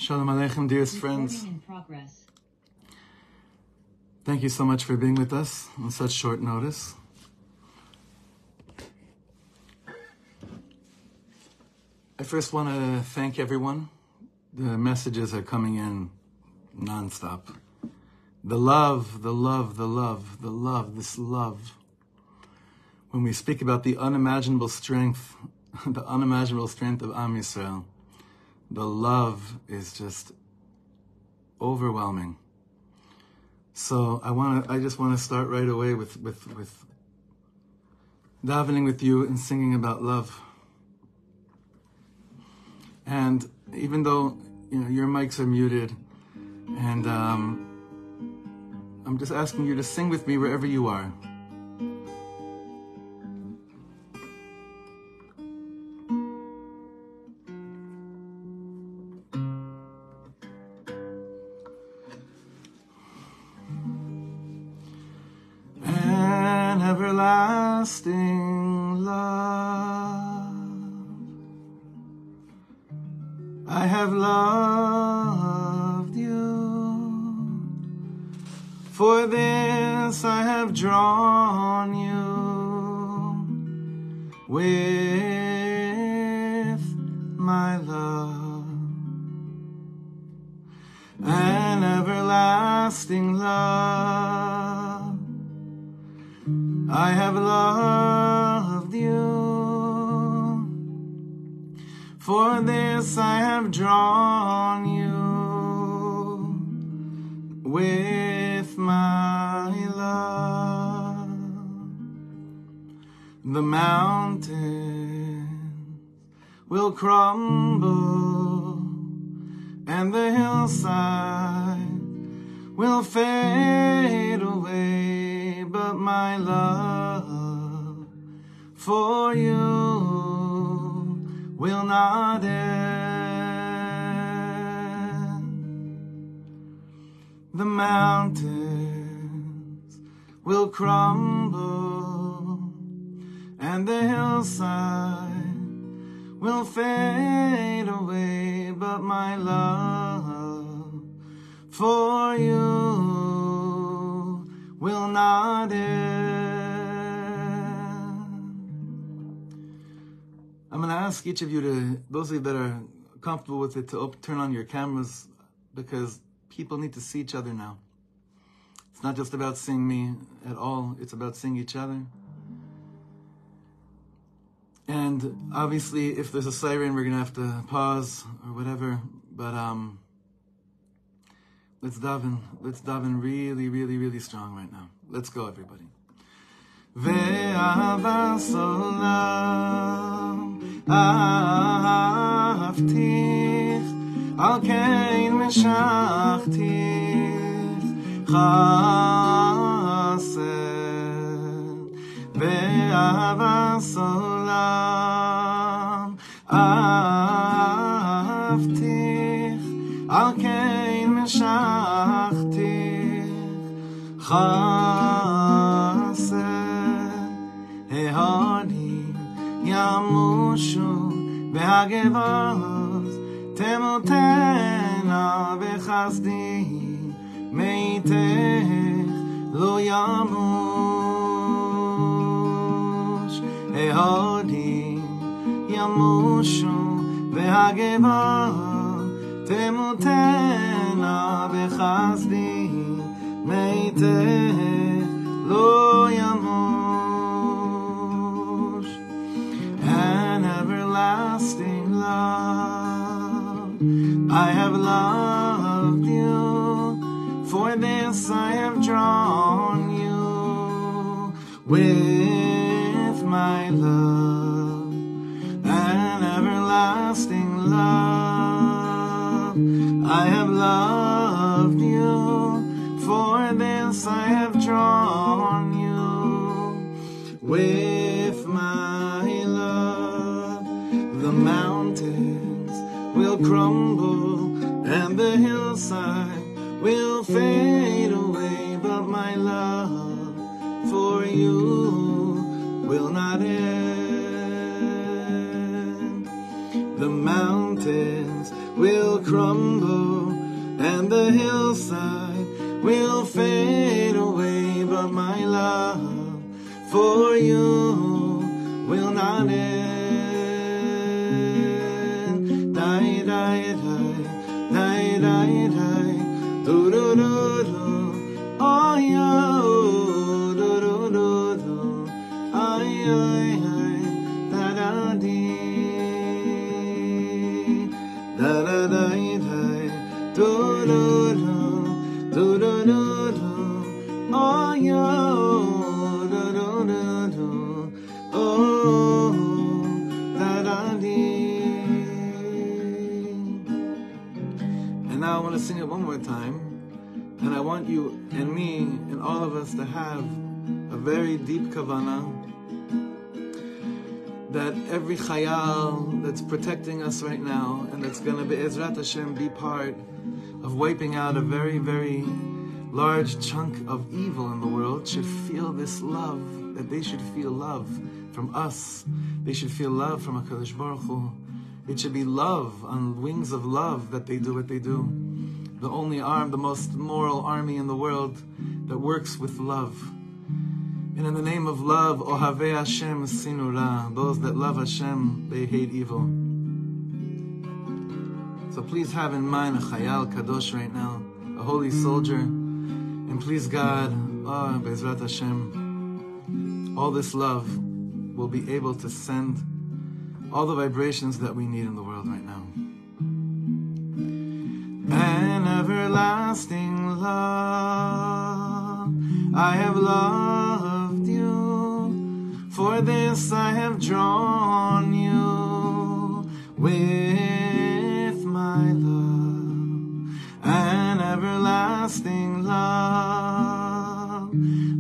Shalom Aleichem, dearest friends. Thank you so much for being with us on such short notice. I first want to thank everyone. The messages are coming in nonstop. The love, the love, the love, the love, this love. When we speak about the unimaginable strength, the unimaginable strength of Am Yisrael, the love is just overwhelming. So I just want to start right away with davening with you and singing about love. And even though your mics are muted, and I'm just asking you to sing with me wherever you are. An everlasting love, I have loved you. For this I have drawn you with my love. An everlasting love, I have loved you. For this I have drawn you with my love. The mountains will crumble and the hillside will fade away, but my love for you will not end. The mountains will crumble and the hillside will fade away, but my love for you will not end. I'm going to ask each of you to, those of you that are comfortable with it, to turn on your cameras, because people need to see each other now. It's not just about seeing me at all, it's about seeing each other. And obviously, if there's a siren, we're going to have to pause or whatever, but let's daven really, really, really strong right now. Let's go, everybody. Ve'ava solam ahavtich al kein meshachtich chased. Ve'ava solam ahavtich al kein meshachtich chased. Hehadi yamushu v'hagevos temotena v'chasdi meitech lo yamush. Hehadi yamushu v'hagevos temotena v'chasdi meitech lo yamush. An everlasting love, I have loved you. For this I have drawn you with my love. An everlasting love, I have loved you. For this I have drawn you with my love. The mountains will crumble and the hillside will fade away, but my love for you will not end. The mountains will crumble and the hillside will fade away, but my love for you will not end. Die, die, die, die, die, die, do do do do, oh yeah, oh, do do do do, ay ay ay, da da dee, da da da da, do do do, do do do do, oh yeah, oh, do do do do, oh, da da dee. And now I want to sing it one more time, and I want you and me and all of us to have a very deep kavanah that every chayal that's protecting us right now and that's going to be Ezrat Hashem be part of wiping out a very, very large chunk of evil in the world should feel this love, that they should feel love from us. They should feel love from HaKadosh Baruch Hu. It should be love on wings of love that they do what they do. The only arm, the most moral army in the world that works with love. And in the name of love, Ohavei Hashem Sinura, those that love Hashem, they hate evil. So please have in mind a Chayal Kadosh right now, a holy soldier. And please God, Be'ezrat Hashem, all this love will be able to send all the vibrations that we need in the world right now. An everlasting love, I have loved you. For this I have drawn you with my love. An everlasting love,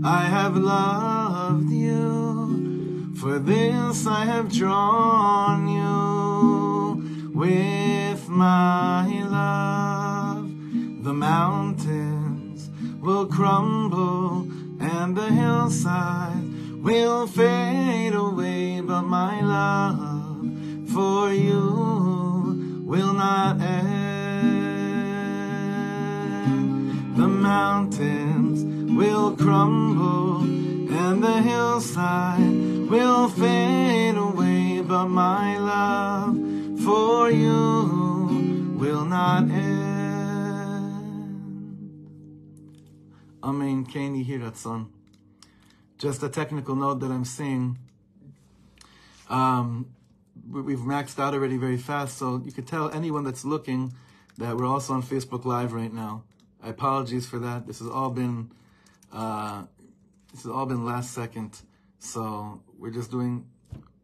I have loved you. For this I have drawn you with my love. The mountains will crumble and the hillside will fade away, but my love for you will not end. The mountains will crumble and the hillside will fade away, but my love for you will not end. Amen. Ken Yehi Ratzon. Just a technical note that I'm saying. We've maxed out already very fast, so you could tell anyone that's looking that we're also on Facebook Live right now. I apologize for that. This has all been last second, so we're doing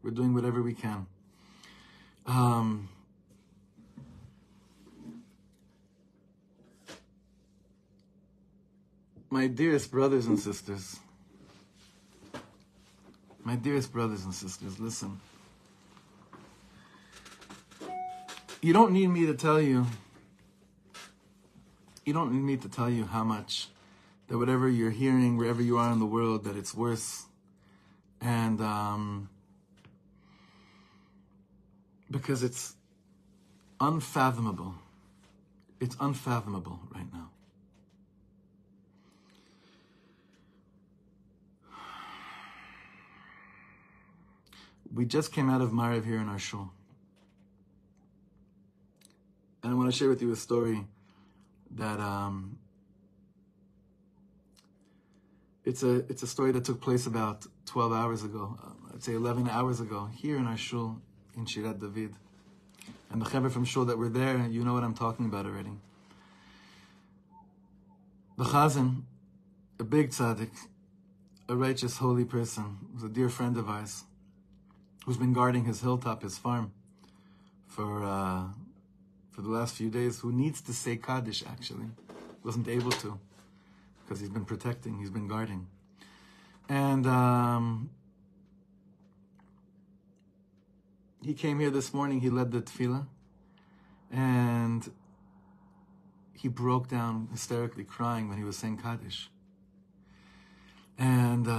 whatever we can. My dearest brothers and sisters, listen. You don't need me to tell you how much that whatever you're hearing, wherever you are in the world, that it's worse. And because it's unfathomable. It's unfathomable right now. We just came out of Mariv here in our shul. And I want to share with you a story that it's a story that took place about 12 hours ago, I'd say 11 hours ago, here in our shul in Shirat David. And the Chevre from shul that were there, you know what I'm talking about already. The Chazan, a big tzaddik, a righteous, holy person, who's a dear friend of ours, who's been guarding his hilltop, his farm, for the last few days, who needs to say Kaddish, actually. Wasn't able to, because he's been protecting, he's been guarding. And he came here this morning, he led the tefillah, and he broke down hysterically crying when he was saying Kaddish. And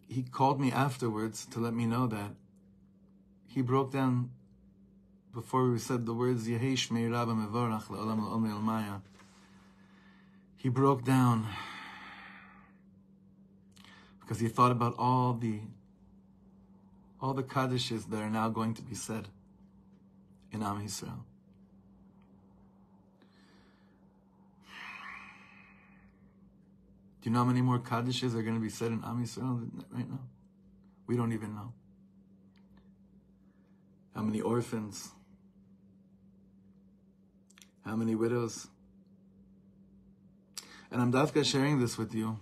he called me afterwards to let me know that he broke down before we said the words Yehi Shmei Rabba Mevorach Le'olam Le'om Le'olmaya, he broke down because he thought about all the Kaddishes that are now going to be said in Am Yisrael. Do you know how many more Kaddishes are going to be said in Am Yisrael right now? We don't even know. How many orphans? How many widows? And I'm dafka sharing this with you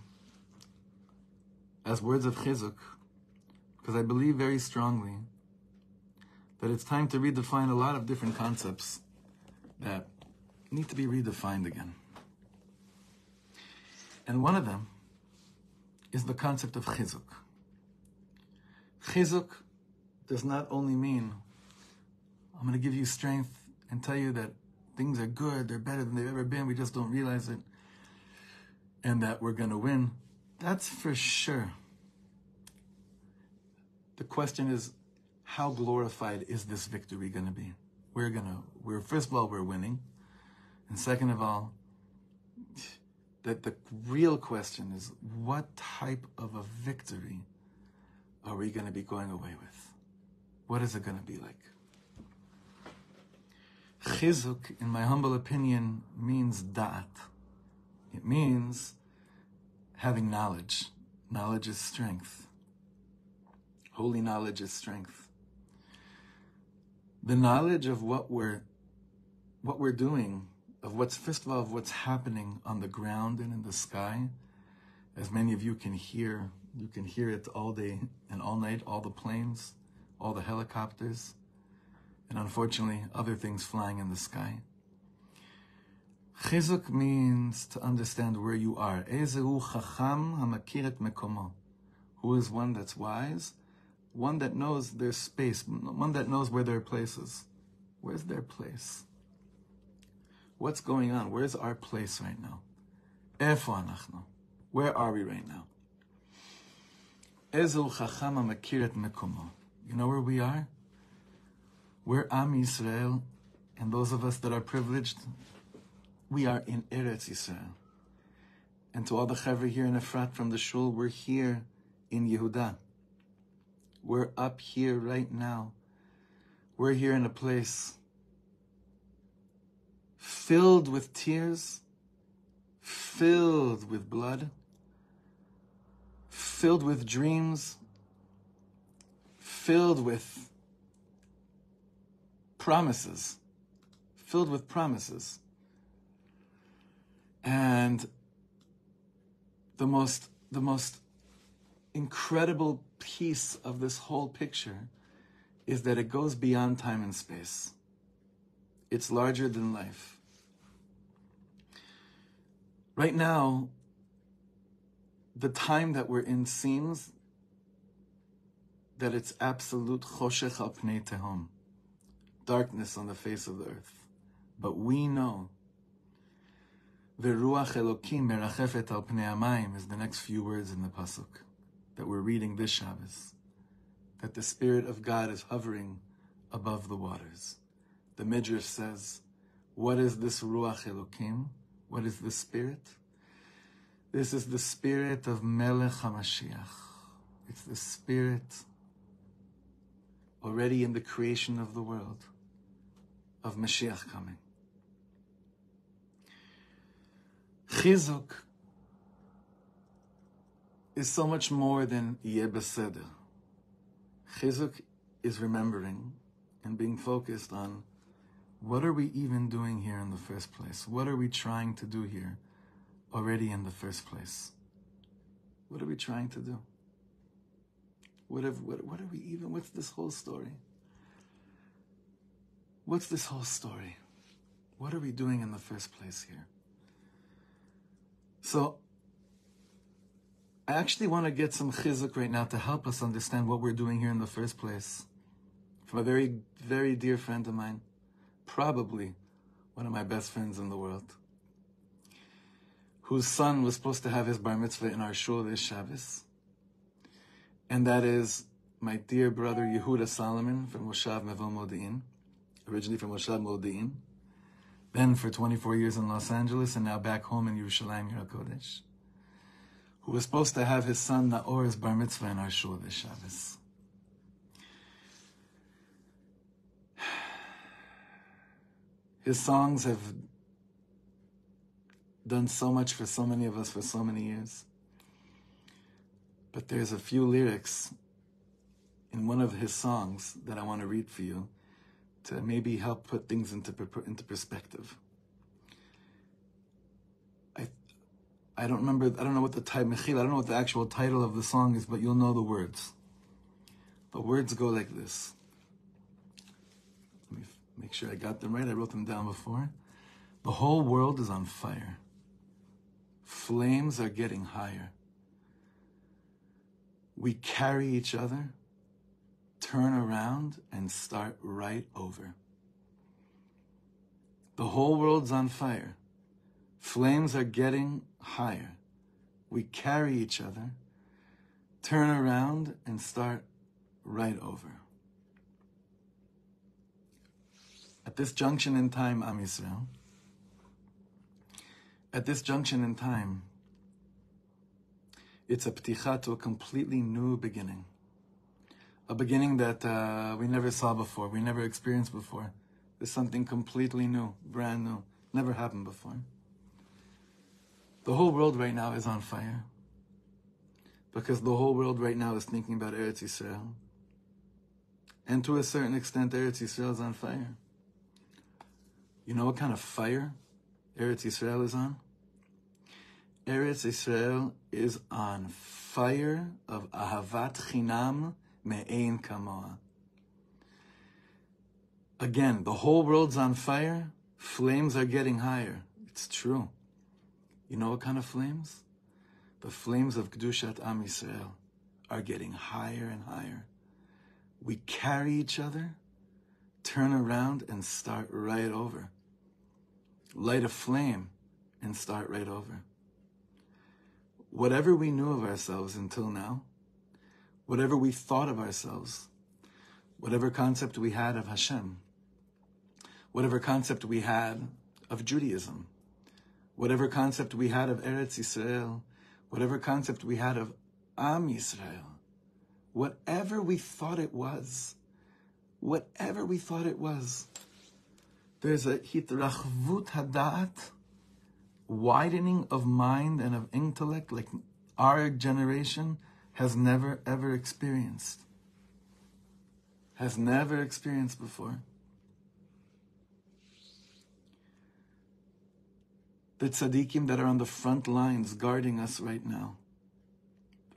as words of chizuk, because I believe very strongly that it's time to redefine a lot of different concepts that need to be redefined again. And one of them is the concept of chizuk. Chizuk does not only mean I'm going to give you strength and tell you that things are good, they're better than they've ever been, we just don't realize it, and that we're going to win. That's for sure. The question is, how glorified is this victory going to be? First of all, we're winning. And second of all, that the real question is, what type of a victory are we going to be going away with? What is it going to be like? Chizuk, in my humble opinion, means da'at. It means having knowledge. Knowledge is strength. Holy knowledge is strength. The knowledge of what we're doing, of what's happening on the ground and in the sky, as many of you can hear it all day and all night, all the planes, all the helicopters, and unfortunately other things flying in the sky. Chizuk means to understand where you are. Ezehu chacham hamakir et mekomo. Who is one that's wise? One that knows their space, one that knows where their place is. Where's their place? What's going on? Where's our place right now? Efo anachnu. Where are we right now? Ezehu chacham hamakir et mekomo. You know where we are? We're Am Yisrael, and those of us that are privileged, we are in Eretz Yisrael. And to all the Chevre here in Efrat from the shul, we're here in Yehuda. We're up here right now. We're here in a place filled with tears, filled with blood, filled with dreams, filled with promises, and the most incredible piece of this whole picture is that it goes beyond time and space. It's larger than life. Right now, the time that we're in seems that it's absolute choshech al pnei tehom, darkness on the face of the earth. But we know Veruach Elokim merachefet al pnei hamayim is the next few words in the pasuk that we're reading this Shabbos. That the Spirit of God is hovering above the waters. The Midrash says, what is this Ruach Elokim? What is this Spirit? This is the Spirit of Melech HaMashiach. It's the Spirit already in the creation of the world, of Mashiach coming. Chizuk is so much more than Yeh Beseder. Chizuk is remembering and being focused on what are we even doing here in the first place? What are we trying to do here already in the first place? What are we trying to do? What are we even, what's this whole story? What's this whole story? What are we doing in the first place here? So, I actually want to get some chizuk right now to help us understand what we're doing here in the first place. From a very, very dear friend of mine, probably one of my best friends in the world, whose son was supposed to have his bar mitzvah in our shul this Shabbos. And that is my dear brother Yehuda Solomon from Moshav Mevel Modi'in, originally from Moshav Modi'in, then for 24 years in Los Angeles, and now back home in Yerushalayim, Yer HaKodesh, who was supposed to have his son Naor's bar mitzvah in our shul this Shabbos. His songs have done so much for so many of us for so many years. But there's a few lyrics in one of his songs that I want to read for you to maybe help put things into perspective. I don't know what the title, Mechil, I don't know what the actual title of the song is, but you'll know the words. The words go like this. Let me make sure I got them right. I wrote them down before. The whole world is on fire. Flames are getting higher. We carry each other, turn around, and start right over. The whole world's on fire. Flames are getting higher. We carry each other, turn around, and start right over. At this junction in time, Am Yisrael, at this junction in time, it's a pticha to a completely new beginning. A beginning that we never saw before, we never experienced before. There's something completely new, brand new, never happened before. The whole world right now is on fire because the whole world right now is thinking about Eretz Yisrael. And to a certain extent, Eretz Yisrael is on fire. You know what kind of fire Eretz Yisrael is on? Eretz Yisrael is on fire of ahavat chinam me'ein kamoa. Again, the whole world's on fire. Flames are getting higher. It's true. You know what kind of flames? The flames of Kedushat Am Yisrael are getting higher and higher. We carry each other, turn around, and start right over. Light a flame and start right over. Whatever we knew of ourselves until now, whatever we thought of ourselves, whatever concept we had of Hashem, whatever concept we had of Judaism, whatever concept we had of Eretz Yisrael, whatever concept we had of Am Yisrael, whatever we thought it was, there's a hitrachvut hadat, widening of mind and of intellect like our generation has never ever experienced. Has never experienced before. The tzaddikim that are on the front lines guarding us right now,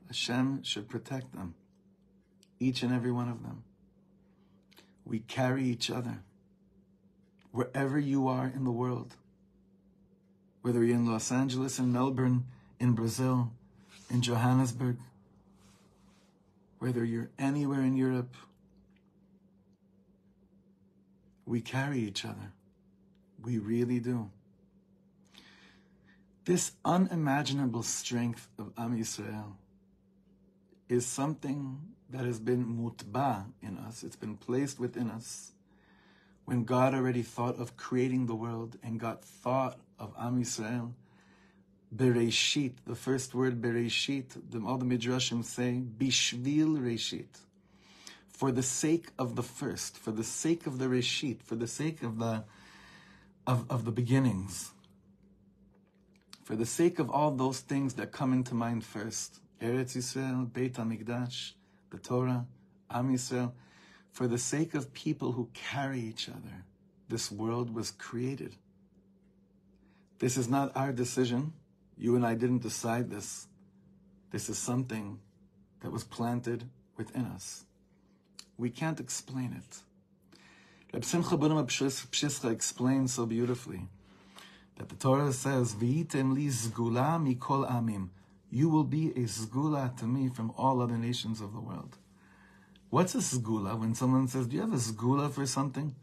Hashem should protect them, each and every one of them. We carry each other. Wherever you are in the world, whether you're in Los Angeles, in Melbourne, in Brazil, in Johannesburg, whether you're anywhere in Europe, we carry each other. We really do. This unimaginable strength of Am Yisrael is something that has been mutba in us. It's been placed within us. When God already thought of creating the world and God thought of Am Yisrael, Bereshit, the first word Bereshit, all the Midrashim say, Bishvil Reshit, for the sake of the first, for the sake of the Reshit, for the sake of the beginnings, for the sake of all those things that come into mind first, Eretz Yisrael, Beit HaMikdash, the Torah, Am Yisrael, for the sake of people who carry each other, this world was created. This is not our decision. You and I didn't decide this. This is something that was planted within us. We can't explain it. Reb Simcha ben Pshischa explains so beautifully that the Torah says, V'yitem li zgula mikol amim. You will be a zgula to me from all other nations of the world. What's a zgula? When someone says, do you have a zgula for something?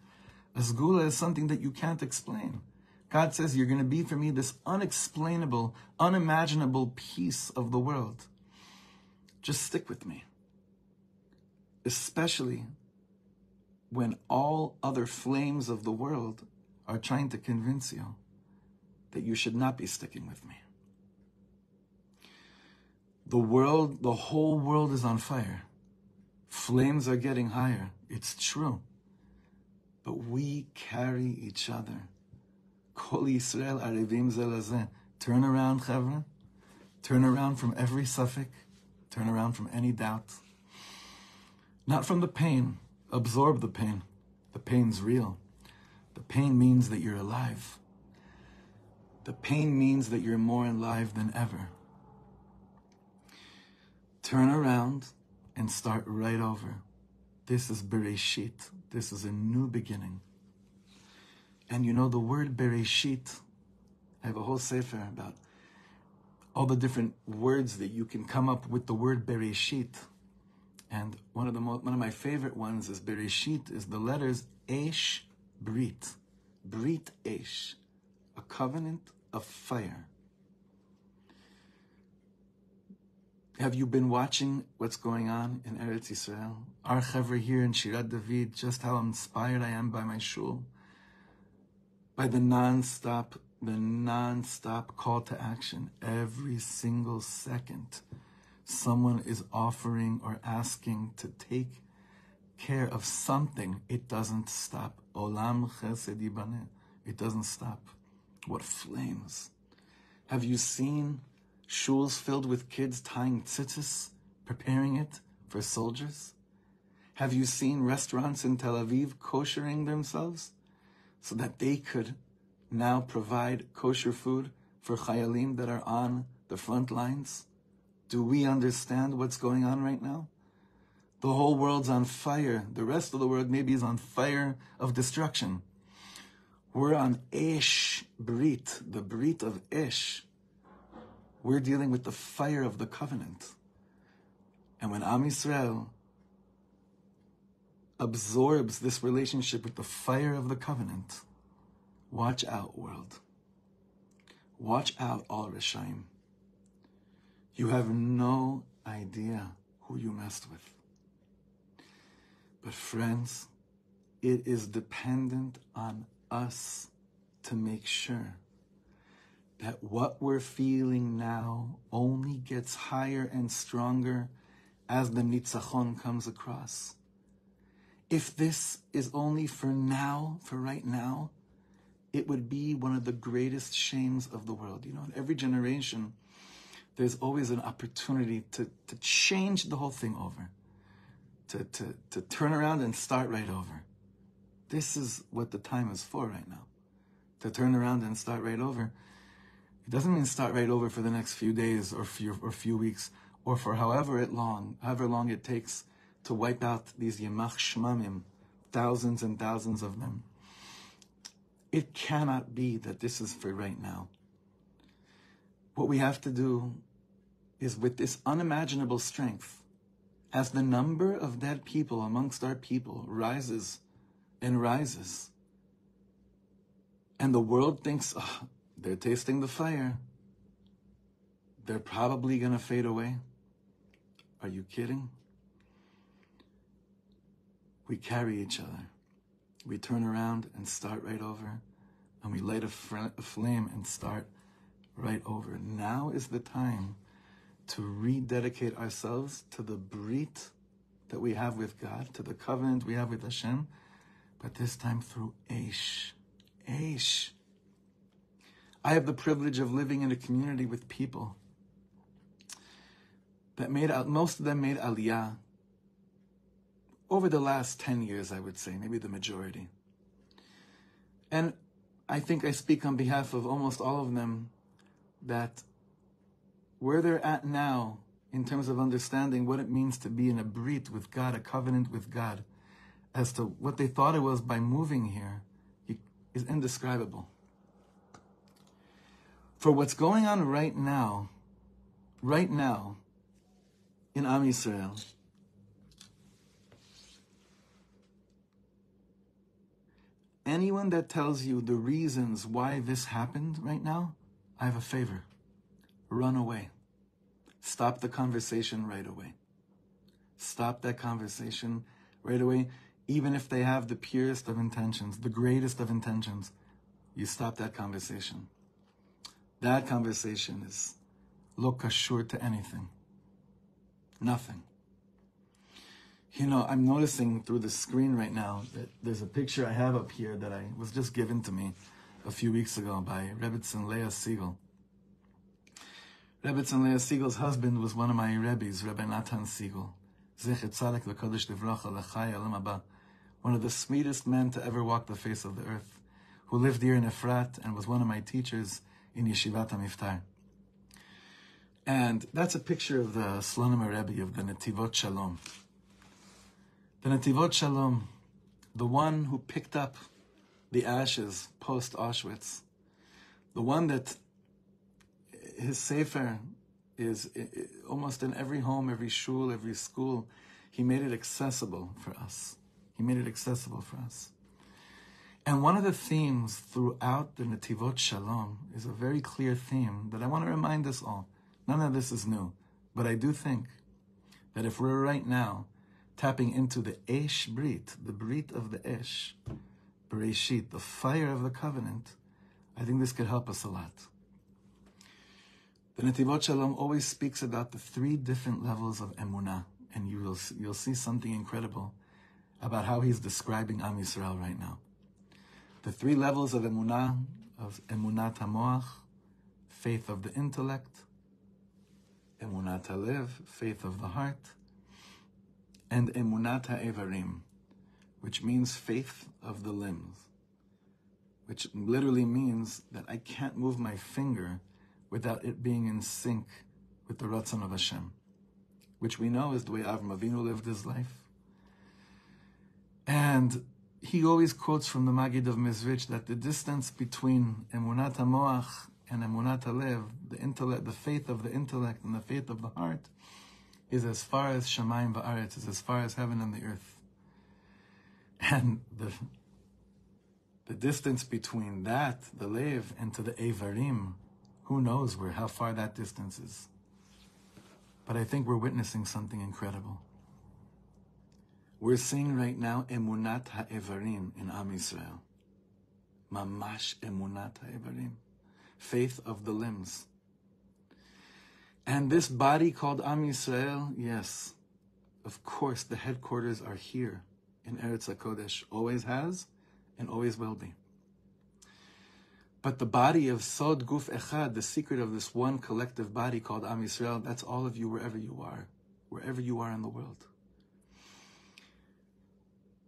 A zgula is something that you can't explain. God says, you're going to be for me this unexplainable, unimaginable piece of the world. Just stick with me. Especially when all other flames of the world are trying to convince you that you should not be sticking with me. The whole world is on fire. Flames are getting higher. It's true. But we carry each other. Kol Yisrael arevim ze lezeh. Turn around, Chevre. Turn around from every suffix. Turn around from any doubt. Not from the pain. Absorb the pain. The pain's real. The pain means that you're alive. The pain means that you're more alive than ever. Turn around and start right over. This is Bereshit. This is a new beginning. And you know the word Bereshit, I have a whole sefer about all the different words that you can come up with the word Bereshit. And one of my favorite ones is Bereshit, is the letters Esh Brit. Brit Esh. A covenant of fire. Have you been watching what's going on in Eretz Yisrael? Our Chevre here in Shirat David, just how inspired I am by my shul. By the non-stop call to action. Every single second, someone is offering or asking to take care of something. It doesn't stop. Olam chesed yibaneh. It doesn't stop. What flames. Have you seen shuls filled with kids tying tzitzis, preparing it for soldiers? Have you seen restaurants in Tel Aviv koshering themselves so that they could now provide kosher food for chayalim that are on the front lines? Do we understand what's going on right now? The whole world's on fire. The rest of the world maybe is on fire of destruction. We're on Esh Brit, the Brit of Esh. We're dealing with the fire of the covenant. And when Am Yisrael absorbs this relationship with the fire of the covenant, watch out, world. Watch out, all Rishaim. You have no idea who you messed with. But friends, it is dependent on us to make sure that what we're feeling now only gets higher and stronger as the nitzachon comes across. If this is only for now, for right now, it would be one of the greatest shames of the world. You know, in every generation, there's always an opportunity to change the whole thing over, to turn around and start right over. This is what the time is for right now, to turn around and start right over. It doesn't mean start right over for the next few days or few weeks or for however long it takes to wipe out these Yemach Shmamim, thousands and thousands of them. It cannot be that this is for right now. What we have to do is, with this unimaginable strength, as the number of dead people amongst our people rises and rises, and the world thinks, oh, they're tasting the fire, they're probably going to fade away. Are you kidding? We carry each other. We turn around and start right over, and we light a flame and start right over. Now is the time to rededicate ourselves to the brit that we have with God, to the covenant we have with Hashem, but this time through Eish. Eish. I have the privilege of living in a community with people that most of them made Aliyah over the last 10 years, I would say, maybe the majority. And I think I speak on behalf of almost all of them that where they're at now in terms of understanding what it means to be in a brit with God, a covenant with God, as to what they thought it was by moving here, is indescribable. For what's going on right now in Am Yisrael, anyone that tells you the reasons why this happened right now, I have a favor. Run away. Stop the conversation right away. Stop that conversation right away. even if they have the purest of intentions, the greatest of intentions, you stop that conversation. That conversation is lo kashur to anything. Nothing. You know, I'm noticing through the screen right now that there's a picture I have up here that was just given to me a few weeks ago by Rebbetzin Leah Siegel. Rebbetzin Leah Siegel's husband was one of my Rebbes, Rebbe Natan Siegel. Zecher Tzaddik L'Kodesh Livracha L'Chai Olam Haba. One of the sweetest men to ever walk the face of the earth, who lived here in Efrat and was one of my teachers in Yeshivat HaMiftar. And that's a picture of the Slonim Rebbe of the Netivot Shalom. The Netivot Shalom, the one who picked up the ashes post-Auschwitz, the one that his sefer is almost in every home, every shul, every school. He made it accessible for us. He made it accessible for us. And one of the themes throughout the Netivot Shalom is a very clear theme that I want to remind us all. None of this is new, but I do think that if we're right now tapping into the Esh Brit, the Brit of the Esh, Bereshit, the fire of the covenant, I think this could help us a lot. The Netivot Shalom always speaks about the 3 different levels of emunah, and you'll see something incredible about how he's describing Am Yisrael right now. The 3 levels of emunah Emunat HaMoach, faith of the intellect, Emunat HaLev, faith of the heart, and Emunat HaEvarim, which means faith of the limbs, which literally means that I can't move my finger without it being in sync with the Ratzon of Hashem, which we know is the way Avram Avinu lived his life. And he always quotes from the Magid of Mezrich that the distance between Emunat HaMoach and Emunat HaLev, the intellect, the faith of the intellect and the faith of the heart, is as far as Shamayim Va'aretz, is as far as heaven and the earth. And the distance between that, the Lev, and to the Evarim, who knows how far that distance is. But I think we're witnessing something incredible. We're seeing right now Emunat HaEvarim in Am Yisrael. Mamash Emunat HaEvarim. Faith of the limbs. And this body called Am Yisrael, yes, of course, the headquarters are here in Eretz HaKodesh. Always has and always will be. But the body of Sod Guf Echad, the secret of this one collective body called Am Yisrael, that's all of you wherever you are in the world.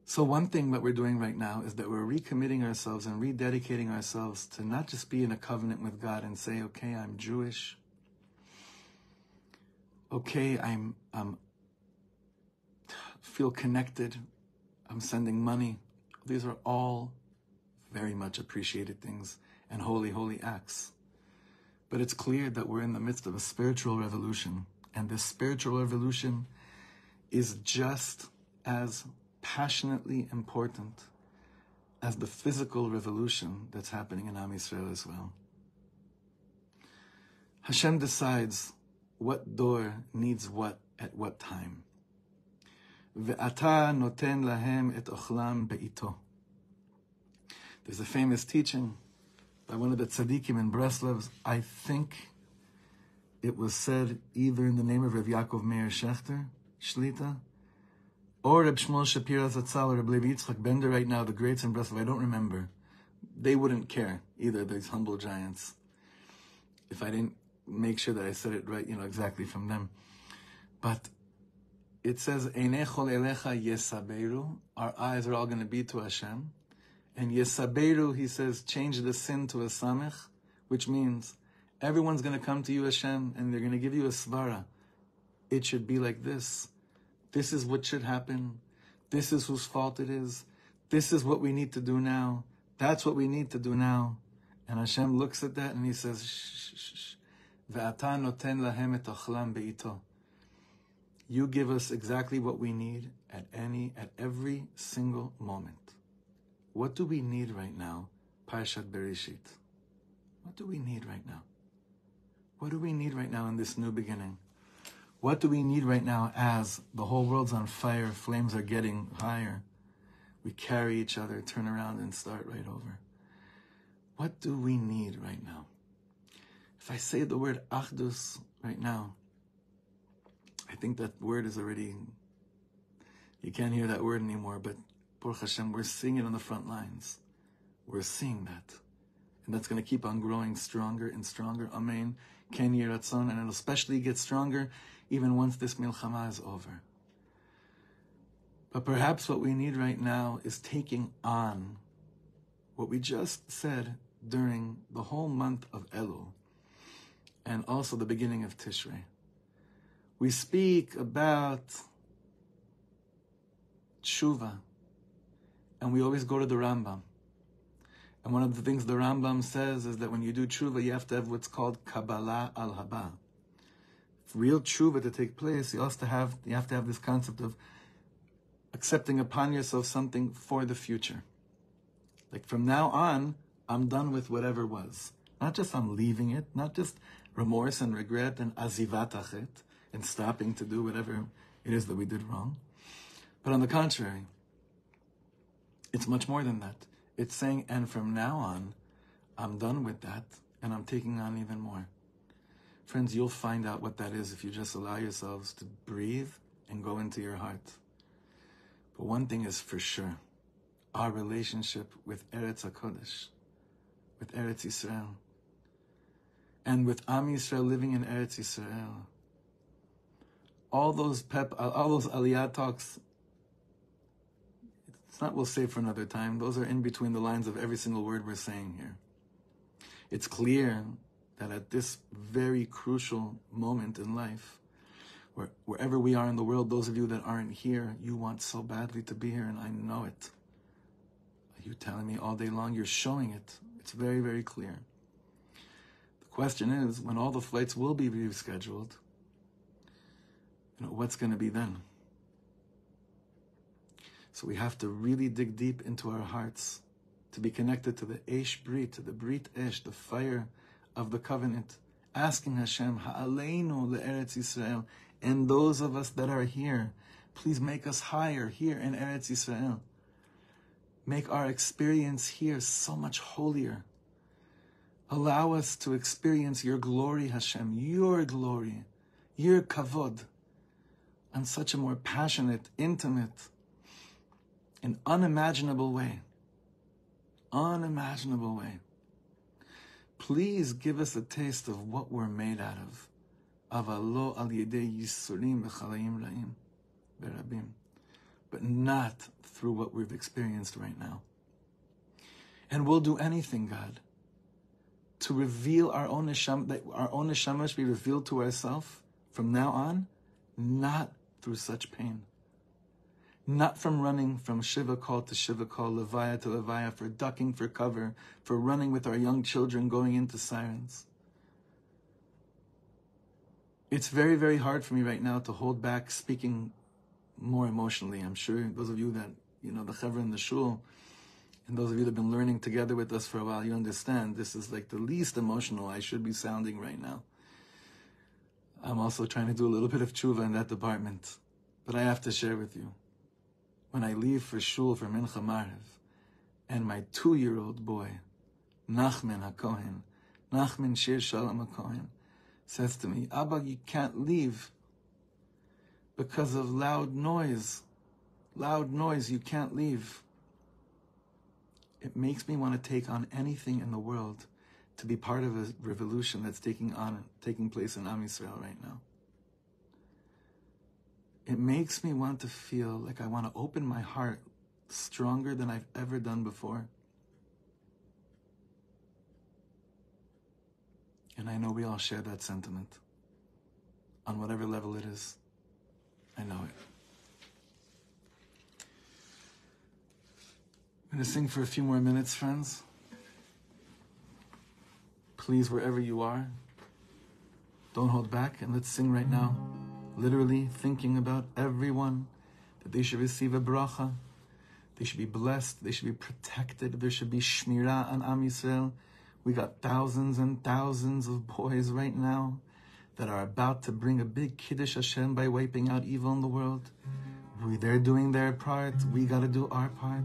So one thing that we're doing right now is that we're recommitting ourselves and rededicating ourselves to not just be in a covenant with God and say, okay, I'm Jewish. Okay, I'm feel connected. I'm sending money. These are all very much appreciated things and holy, holy acts. But it's clear that we're in the midst of a spiritual revolution. And this spiritual revolution is just as passionately important as the physical revolution that's happening in Am Yisrael as well. Hashem decides what door needs what at what time. Ve'ata noten lahem et ochlam be'ito. There's a famous teaching by one of the tzaddikim in Breslov. I think it was said either in the name of Rav Yaakov Meir Shechter, Shlita, or Reb Shmuel Shapira Zatzal, or Reb Levi Yitzchak Bender right now, the greats in Breslov. I don't remember. They wouldn't care, either, these humble giants, if I didn't make sure that I said it right, exactly from them. But it says, Einei chol elecha yesaberu, our eyes are all going to be to Hashem. And yesaberu, he says, change the sin to a samech, which means everyone's going to come to you, Hashem, and they're going to give you a svara. It should be like this. This is what should happen. This is whose fault it is. This is what we need to do now. That's what we need to do now. And Hashem looks at that and he says, shh, shh, shh. Ve'ata noten lahem et ochlam be'ito. You give us exactly what we need at every single moment. What do we need right now? Parashat Bereshit. What do we need right now? What do we need right now in this new beginning? What do we need right now as the whole world's on fire, flames are getting higher? We carry each other, turn around and start right over. What do we need right now? If I say the word achdus right now, I think that word is already, you can't hear that word anymore, but Baruch Hashem, we're seeing it on the front lines. We're seeing that. And that's going to keep on growing stronger and stronger. Amen. Ken Yeh Ratzon. And it'll especially get stronger even once this milchama is over. But perhaps what we need right now is taking on what we just said during the whole month of Elul and also the beginning of Tishrei. We speak about tshuva, and we always go to the Rambam. And one of the things the Rambam says is that when you do tshuva, you have to have what's called Kabbalah al-Haba. For real tshuva to take place, you have to have this concept of accepting upon yourself something for the future. Like from now on, I'm done with whatever was. Not just I'm leaving it, not just remorse and regret and azivat achet, and stopping to do whatever it is that we did wrong. But on the contrary, it's much more than that. It's saying, and from now on, I'm done with that, and I'm taking on even more. Friends, you'll find out what that is if you just allow yourselves to breathe and go into your heart. But one thing is for sure, our relationship with Eretz HaKodesh, with Eretz Yisrael, and with Am Yisrael living in Eretz Yisrael. All those Aliyah talks, it's not we'll save for another time. Those are in between the lines of every single word we're saying here. It's clear that at this very crucial moment in life, wherever we are in the world, those of you that aren't here, you want so badly to be here, and I know it. You're telling me all day long, you're showing it. It's very, very clear. The question is, when all the flights will be rescheduled, what's going to be then? So we have to really dig deep into our hearts to be connected to the Eish Brit, to the Brit Esh, the fire of the covenant, asking Hashem, Ha'aleinu le'eretz Yisrael, and those of us that are here, please make us higher here in Eretz Yisrael. Make our experience here so much holier. Allow us to experience your glory, Hashem, your glory, your kavod, on such a more passionate, intimate, and unimaginable way. Unimaginable way. Please give us a taste of what we're made out of. Avalo al yedei yisurim v'chalayim ra'im berabim. But not through what we've experienced right now. And we'll do anything, God, to reveal our own neshama, that our own neshama should be revealed to ourselves from now on, not through such pain. Not from running from Shiva call to Shiva call, Levaya to Levaya, for ducking for cover, for running with our young children going into sirens. It's very, very hard for me right now to hold back speaking more emotionally. I'm sure those of you that, the Chevre and the Shul, and those of you that have been learning together with us for a while, you understand this is like the least emotional I should be sounding right now. I'm also trying to do a little bit of tshuva in that department. But I have to share with you. When I leave for Shul for Mincha Maariv, and my 2-year-old boy, Nachman HaKohen, Nachman Shir Shalom HaKohen, says to me, Abba, you can't leave because of loud noise. Loud noise, you can't leave. It makes me want to take on anything in the world to be part of a revolution that's taking place in Am Yisrael right now. It makes me want to feel like I want to open my heart stronger than I've ever done before. And I know we all share that sentiment on whatever level it is. I know it. I'm going to sing for a few more minutes, friends. Please, wherever you are, don't hold back, and let's sing right now. Literally thinking about everyone, that they should receive a bracha, they should be blessed, they should be protected, there should be shmirah on Am Yisrael. We got thousands and thousands of boys right now that are about to bring a big Kiddush Hashem by wiping out evil in the world. They're doing their part. We got to do our part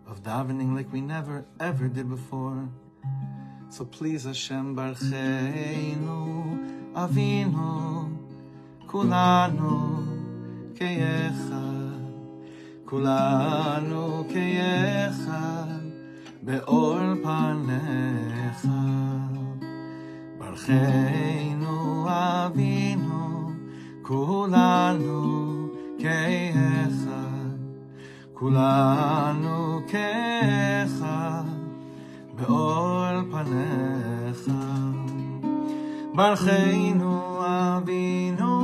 of davening like we never ever did before. So please Hashem Barcheinu Avinu Kulanu Keyechad Kulanu Keyechad Be'or Panecha Barcheinu Avinu Kulanu Keyechad Kulanu Keyechad Be'or Panecha Barcheinu Avinu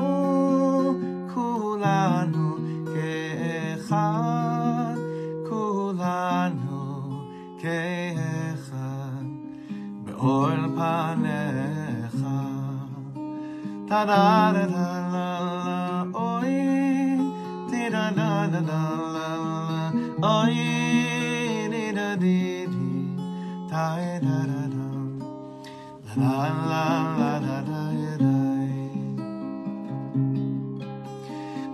Kulanu Ke'echad Kulanu Ke'echad Be'or Panecha Ta-da-da-da-la Oi Ti-da-da-da-da-la Oi Di-da-di-di Ta-da-da-da La-la-la-la-la-la-la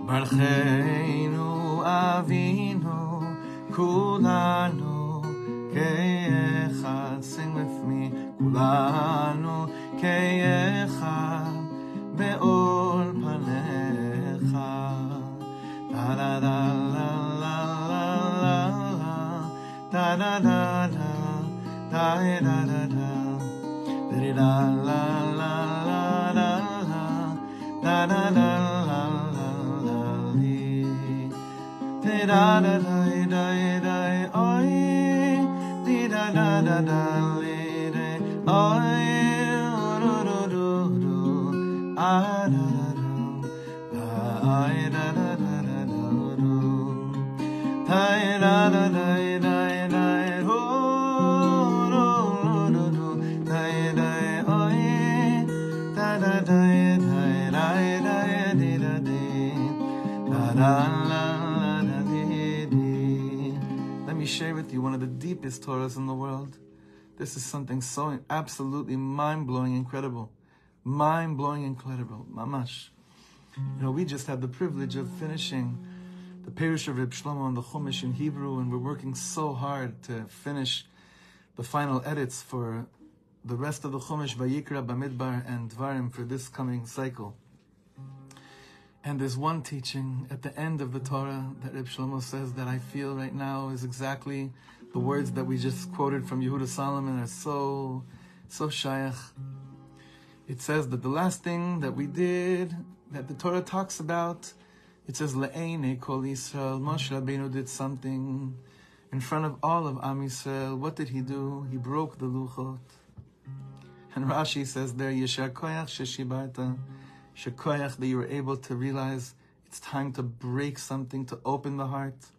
Barcheinu Avinu Kulanu Ke'echad Sing with me Kulanu Ke'echad Be'or Panecha Ta-da-da-la-la-la-la Ta-da-da-da Ta-da-da-da Da-da-la-la-la-la Da-da-da-la-la-la-li Da-da-da-da-da-da Oi Di-da-da-da-da-li-de Oi Ru-ru-ru-ru Ah-da-da-da Ah-da-da-da-da-da-ru Ta-da-da-da-da-da Let me share with you one of the deepest Torahs in the world. This is something so absolutely mind-blowing, incredible. Mind-blowing, incredible. Mamash. You know, we just had the privilege of finishing the Perush of Rav Shlomo and the Chumash in Hebrew, and we're working so hard to finish the final edits for the rest of the Chumash, Vayikra, Bamidbar, and Dvarim for this coming cycle. And there's one teaching at the end of the Torah that Rav Shlomo says that I feel right now is exactly the words that we just quoted from Yehuda Solomon are so shayach. It says that the last thing that we did, that the Torah talks about, it says, Le'einei kol Yisrael, Moshe Rabbeinu did something in front of all of Am Yisrael. What did he do? He broke the luchot. And Rashi says there, Yeshar koyach sheshibarta, shekoyach, that you were able to realize it's time to break something, to open the heart.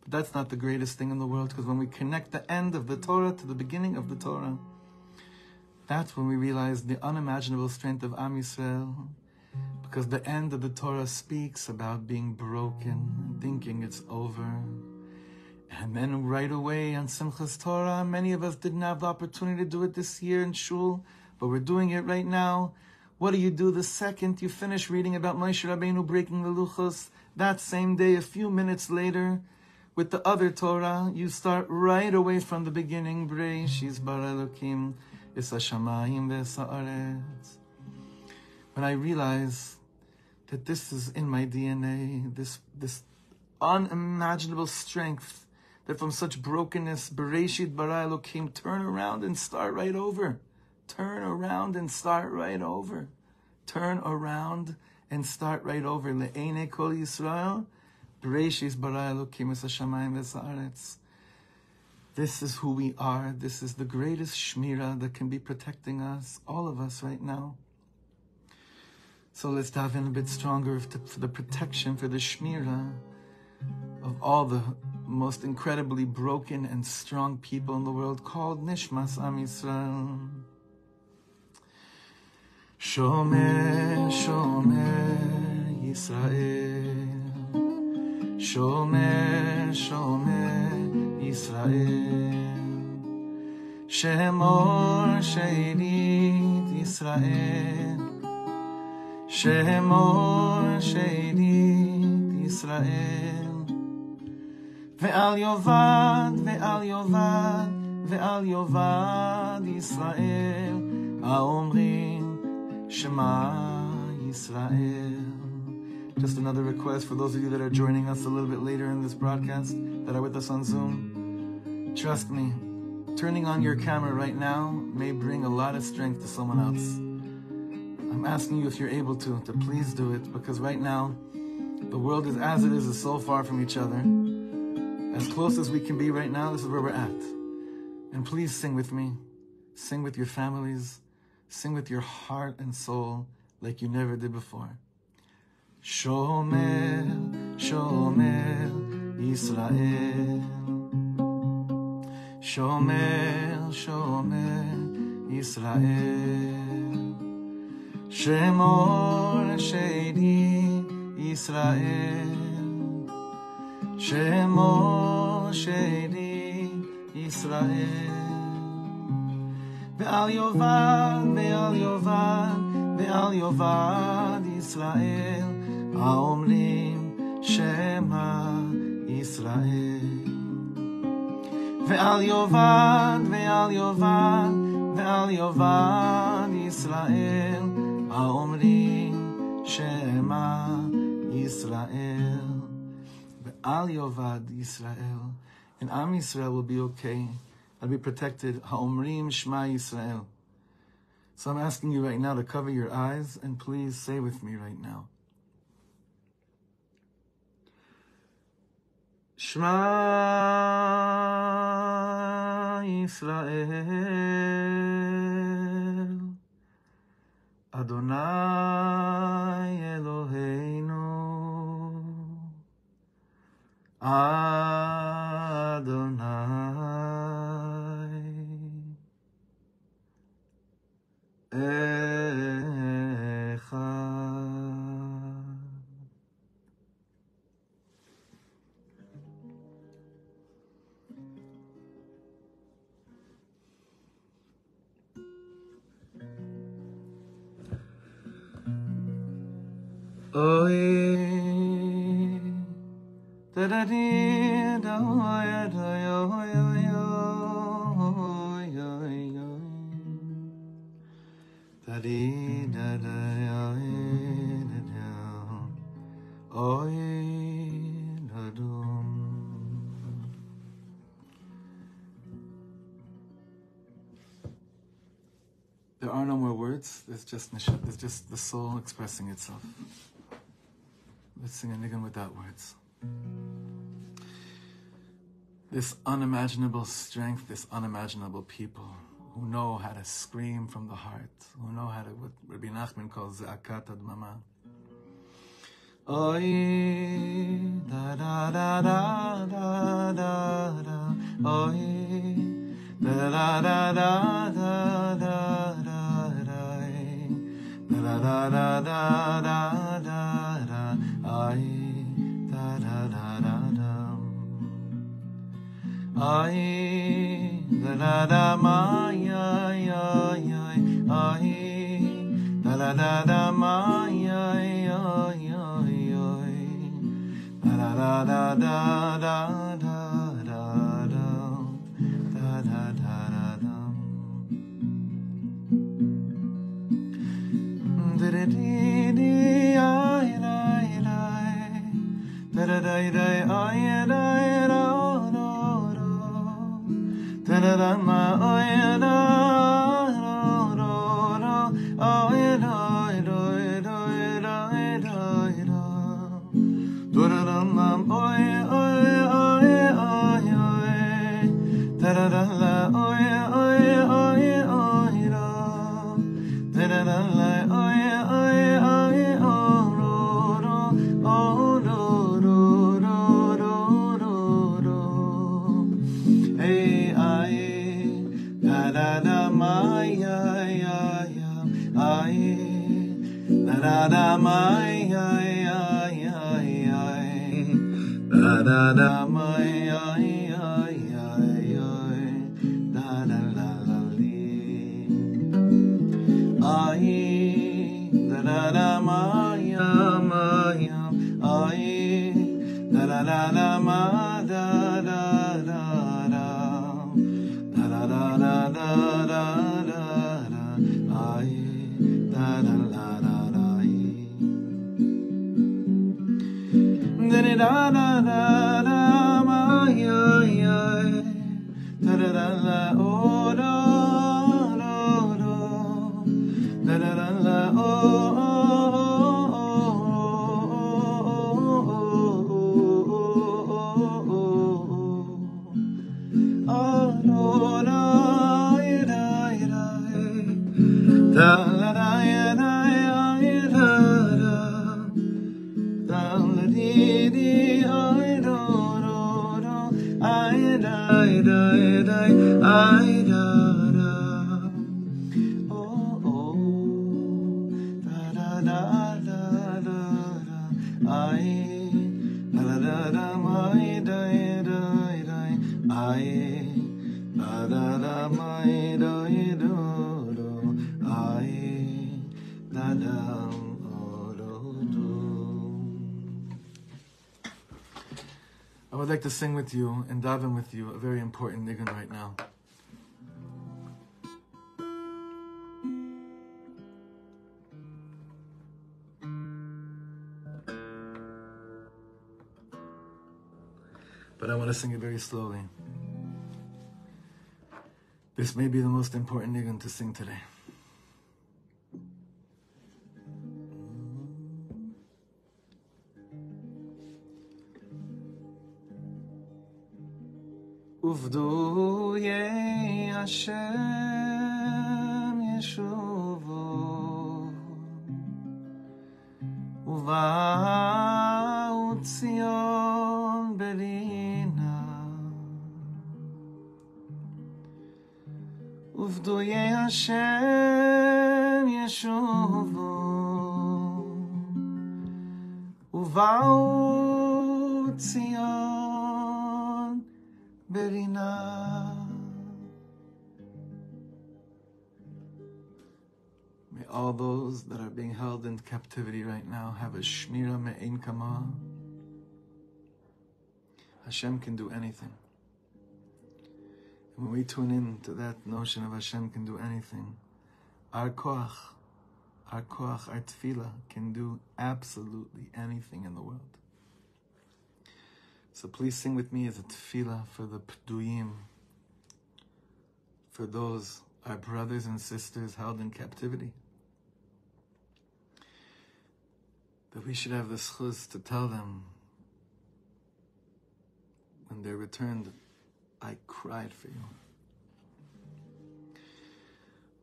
But that's not the greatest thing in the world, because when we connect the end of the Torah to the beginning of the Torah, that's when we realize the unimaginable strength of Am Yisrael, because the end of the Torah speaks about being broken, thinking it's over. And then right away on Simchas Torah, many of us didn't have the opportunity to do it this year in Shul, but we're doing it right now. What do? The second you finish reading about Moshe Rabbeinu breaking the luchos? That same day, a few minutes later, with the other Torah, you start right away from the beginning. Breishis bara Elokim es hashamayim ve'es haaretz. When I realize that this is in my DNA, this unimaginable strength, that from such brokenness, Bereshit bara Elokim, turn around and start right over. Turn around and start right over. Turn around and start right over. Le'einei kol Yisrael, Bereshis bara Elokim es hashamayim ve'es haaretz. This is who we are. This is the greatest shmira that can be protecting us, all of us right now. So let's dive in a bit stronger for the protection, for the shmira of all the most incredibly broken and strong people in the world, called Nishmas Am Yisrael. Shomer, Shomer Yisrael, Shomer, Shomer Yisrael, Shemor Sheirit Yisrael, Shemor Sheirit Yisrael. Ve'al yovad, ve'al yovad, ve'al yovad Yisrael, ha'omrim Shema Yisrael. Just another request for those of you that are joining us a little bit later in this broadcast, that are with us on Zoom. Trust me, turning on your camera right now may bring a lot of strength to someone else. I'm asking you, if you're able to please do it, because right now, the world is as it is so far from each other. As close as we can be right now, this is where we're at. And please sing with me. Sing with your families. Sing with your heart and soul like you never did before. Shomer, Shomer, Yisrael. Shomer, Shomer, Yisrael. Shemor, Shedi, Yisrael. Shemor, Shedi, Yisrael. Ve'al yovad, ve'al yovad, ve'al yovad Yisrael, ha'omrim Shema Yisrael. Ve'al yovad, ve'al yovad, ve'al yovad Yisrael, ha'omrim Shema Yisrael. Ve'al yovad Yisrael. And Am Yisrael will be okay. I'll be protected. Ha'omrim Shema Yisrael. So I'm asking you right now to cover your eyes and please say with me right now. Shema Yisrael, Adonai Eloheinu, Adonai Echad. Oy, da da dee, da ya da yo yo yo yo yo, da dee da da yo da da, oy da dum. There are no more words. There's just the soul expressing itself. Let's sing a niggun without words. This unimaginable strength, this unimaginable people who know how to scream from the heart, who know how to, what Rabbi Nachman calls ze'akat admama. Oy, da da da da da da da, oy, da da da da da da da da da da da da. Ay, da da da da da. Ay, da da da ma ya ya ya. Ay, da da da da ma ya ya ya ya. Da da da da da da da da da da da da. Da da dee dee ay ay ay. Da da da da ay ay da da da. Da da da ma ay da da da da. Ay da da da da da da. Da da da ma ay ay ay ay ay. Da da da la ay ay ay ay da. Da da da la ay ay ay oh do do do do do do do. Hey ay da da da ma ya ya ya ay da da da ma ya ya ya ya da da da ma ya ya ya ya da da da da da, ay, da da la da da, da da da da da, my ay ay, da da da la, oh da da da, da da da la, oh. I would like to sing with you and daven with you a very important nigun right now. But I want to sing it very slowly. This may be the most important nigun to sing today. Uvdu ye Hashem yeshuvo Uvau Tzion berina Uvdu ye Hashem yeshuvo Uvau Tzion berina. May all those that are being held in captivity right now have a shmira me'ein kama. Hashem can do anything. And when we tune in to that notion of Hashem can do anything, our koach, our tefillah can do absolutely anything in the world. So please sing with me as a tefillah for the pduyim, for those, our brothers and sisters held in captivity, that we should have the schus to tell them when they're returned, I cried for you.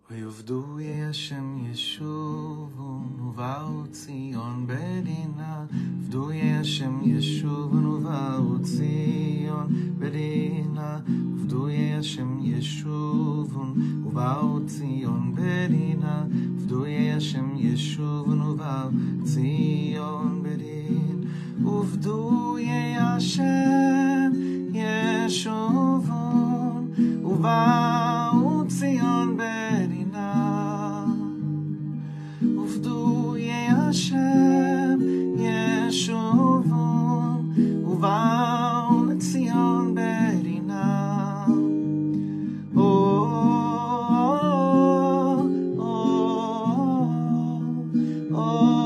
ויעבדו השם ישובון ובאו ציון בדינה עבדו השם ישובון ובאו ציון בדינה עבדו השם ישובון ובאו ציון בדינה עבדו השם ישובון ובאו ציון בדין עבדו השם ישובון ובאו ציון בדינה Hashem yeshuvon uvau l'tzion berina. Oh, oh, oh, oh, oh,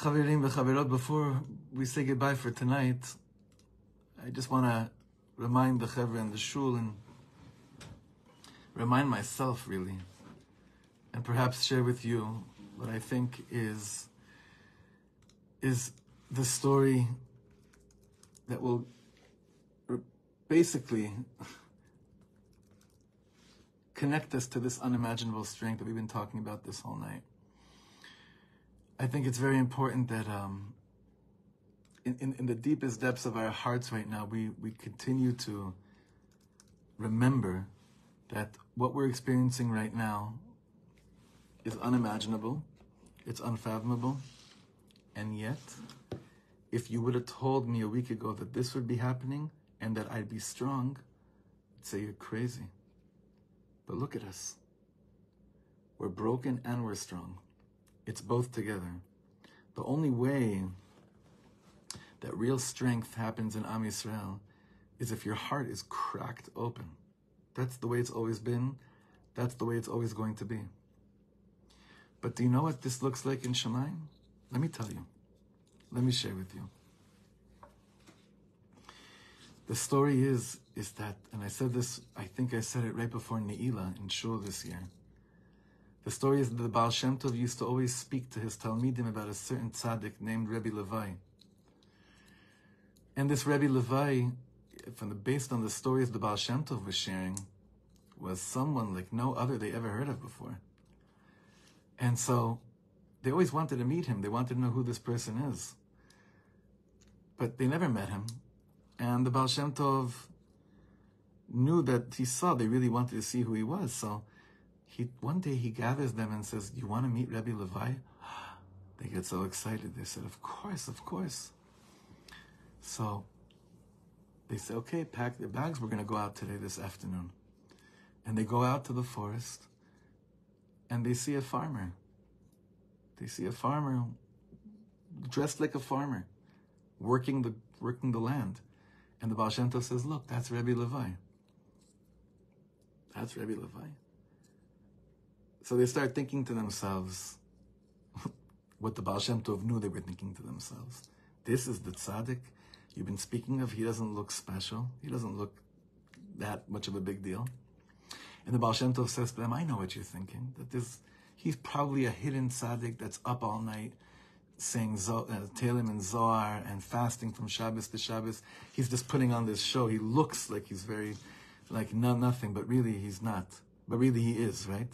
Chaverim v'chaverot, before we say goodbye for tonight, I just want to remind the Chevre and the Shul, and remind myself really, and perhaps share with you what I think is the story that will basically connect us to this unimaginable strength that we've been talking about this whole night. I think it's very important that in the deepest depths of our hearts right now, we continue to remember that what we're experiencing right now is unimaginable, it's unfathomable, and yet, if you would have told me a week ago that this would be happening and that I'd be strong, I'd say you're crazy. But look at us. We're broken and we're strong. It's both together. The only way that real strength happens in Am Yisrael is if your heart is cracked open. That's the way it's always been. That's the way it's always going to be. But do you know what this looks like in Shemayim? Let me tell you. Let me share with you. The story is that, and I said this, I think I said it right before Ne'ilah in Shul this year. The story is that the Baal Shem Tov used to always speak to his Talmidim about a certain tzaddik named Rebbe Levi. And this Rebbe Levi, based on the stories the Baal Shem Tov was sharing, was someone like no other they ever heard of before. And so they always wanted to meet him. They wanted to know who this person is. But they never met him. And the Baal Shem Tov knew that they really wanted to see who he was. So one day he gathers them and says, "You want to meet Rebbe Levi?" They get so excited. They said, "Of course, of course." So they say, "Okay, pack their bags. We're going to go out today, this afternoon." And they go out to the forest and they see a farmer. They see a farmer dressed like a farmer, working the land. And the Baal Shem Tov says, "Look, that's Rebbe Levi. That's Rebbe Levi." So they start thinking to themselves what the Baal Shem Tov knew they were thinking to themselves. This is the tzaddik you've been speaking of. He doesn't look special. He doesn't look that much of a big deal. And the Baal Shem Tov says to them, "I know what you're thinking. He's probably a hidden tzaddik that's up all night saying Tehillim and Zohar and fasting from Shabbos to Shabbos. He's just putting on this show. He looks like he's very, nothing, but really he's not. But really he is, right?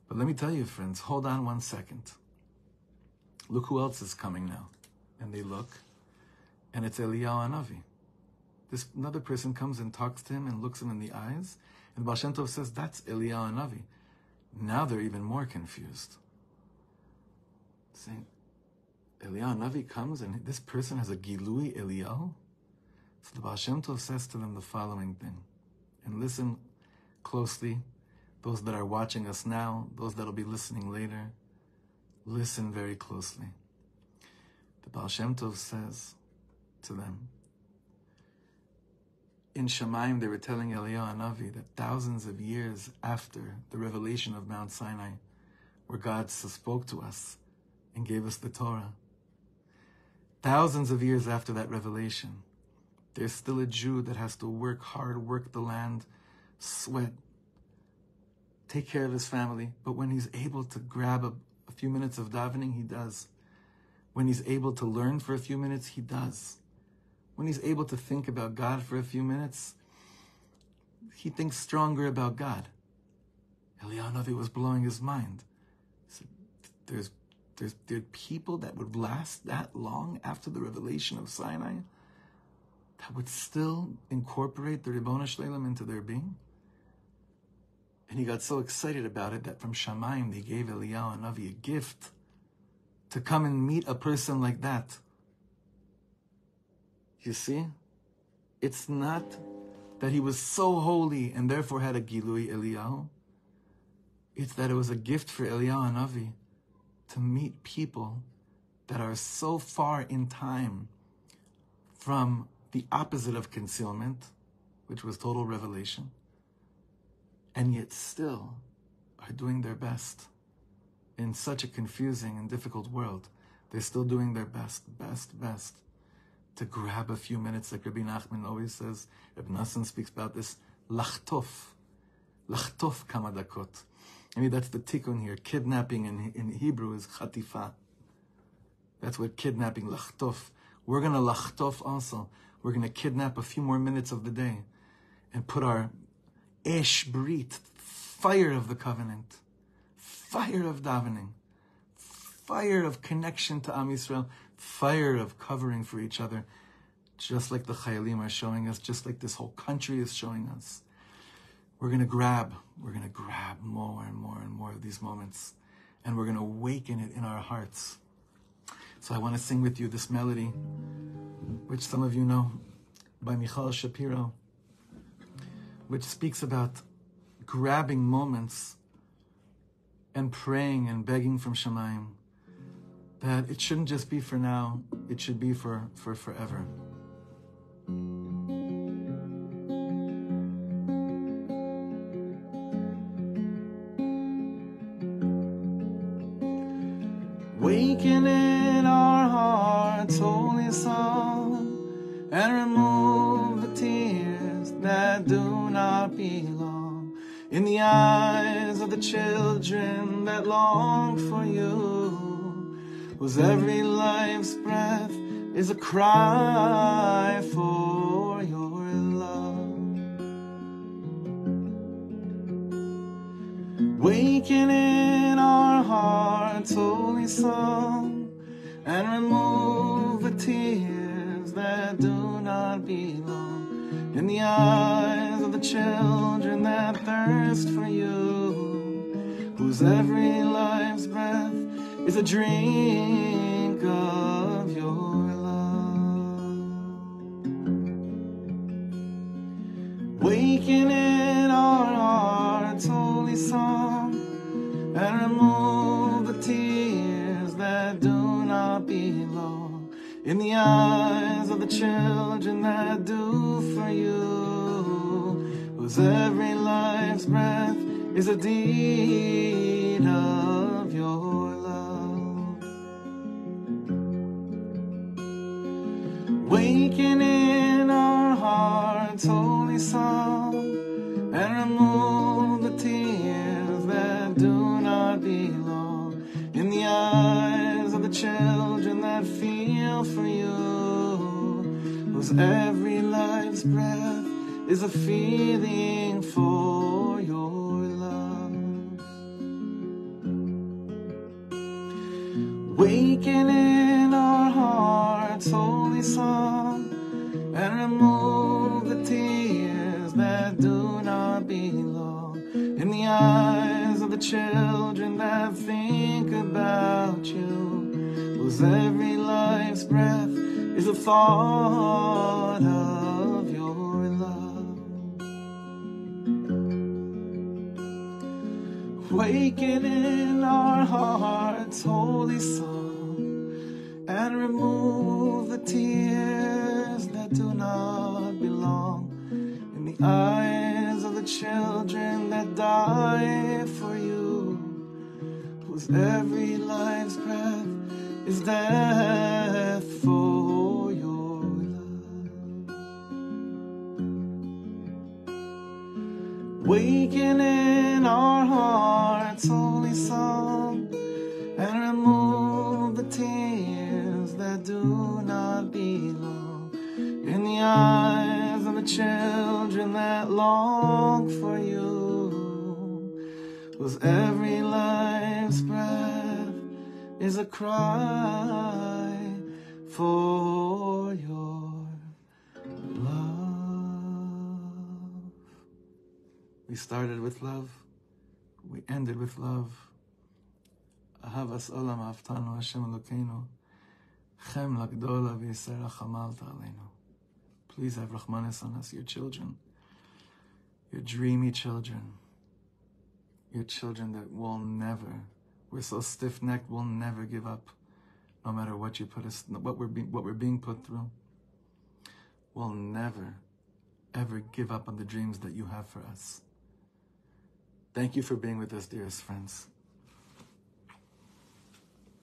But let me tell you, friends, hold on 1 second. Look who else is coming now." And they look, and it's Eliyahu Hanavi. This another person comes and talks to him and looks him in the eyes, and Baal Shem Tov says, "That's Eliyahu Hanavi." Now they're even more confused. Saying, Eliyahu Hanavi comes and this person has a Gilui Eliyahu? So the Baal Shem Tov says to them the following thing. And listen closely, those that are watching us now, those that will be listening later, listen very closely. The Baal Shem Tov says to them, in Shemayim they were telling Eliyahu Hanavi that thousands of years after the revelation of Mount Sinai, where God spoke to us and gave us the Torah, thousands of years after that revelation, there's still a Jew that has to work hard, work the land, sweat, take care of his family. But when he's able to grab a few minutes of davening, he does. When he's able to learn for a few minutes, he does. When he's able to think about God for a few minutes, he thinks stronger about God. Eliyahu Hanavi was blowing his mind. He said, there are people that would last that long after the revelation of Sinai that would still incorporate the Ribono Shel Olam into their being. And he got so excited about it that from Shamayim they gave Eliyahu Hanavi a gift to come and meet a person like that. You see? It's not that he was so holy and therefore had a Gilui Eliyahu. It's that it was a gift for Eliyahu Hanavi to meet people that are so far in time from the opposite of concealment, which was total revelation, and yet still are doing their best in such a confusing and difficult world. They're still doing their best to grab a few minutes, like Rabbi Nachman always says. Rabbi Nassan speaks about this, lachtof kama dakot. I mean, that's the tikkun here. Kidnapping in Hebrew is chatifa. That's what kidnapping, lachtof. We're going to lachtof also. We're going to kidnap a few more minutes of the day and put our esh brit, fire of the covenant, fire of davening, fire of connection to Am Yisrael, fire of covering for each other, just like the Chayalim are showing us, just like this whole country is showing us. We're going to grab more and more and more of these moments, and we're going to awaken it in our hearts. So I want to sing with you this melody, which some of you know, by Michal Shapiro, which speaks about grabbing moments and praying and begging from Shamayim, that it shouldn't just be for now, it should be for forever. Waken in our hearts, holy song, and remove the tears that do not belong in the eyes of the children that long for you, whose every life's breath is a cry for your love. Waken in our hearts, holy song, and remove the tears that do not belong in the eyes of the children that thirst for you, whose every life's breath is a drink of your love. Waken in our hearts, holy song, and remove the tears that do not belong in the eyes of the children that do for you, whose every life's breath is a deed of your love. Waken in our hearts, holy song, and remove the tears that do not belong in the eyes of the children that feel for you, whose every life's breath is a feeling for your love. Waken in our hearts, holy song, and remove the tears that do not belong in the eyes of the children that think about you, whose every life's breath is a thought of your love. Waken in our hearts, holy song, and remove the tears that do not belong in the eyes of the children that die for you, whose every life's breath is death for your love. Waken in our hearts, holy song, and remove the tears that do not belong in the eyes of the children that long for you, whose every life's breath is a cry for your love. We started with love, we ended with love. Ahavas olam aftanu Hashem Elokeinu, chem lagdola v'yisera chamalta aleinu. Please have Rahmanis on us, your children, your dreamy children, your children that will never, we're so stiff-necked, we'll never give up, no matter what you put us, what we're being put through. We'll never, ever give up on the dreams that you have for us. Thank you for being with us, dearest friends.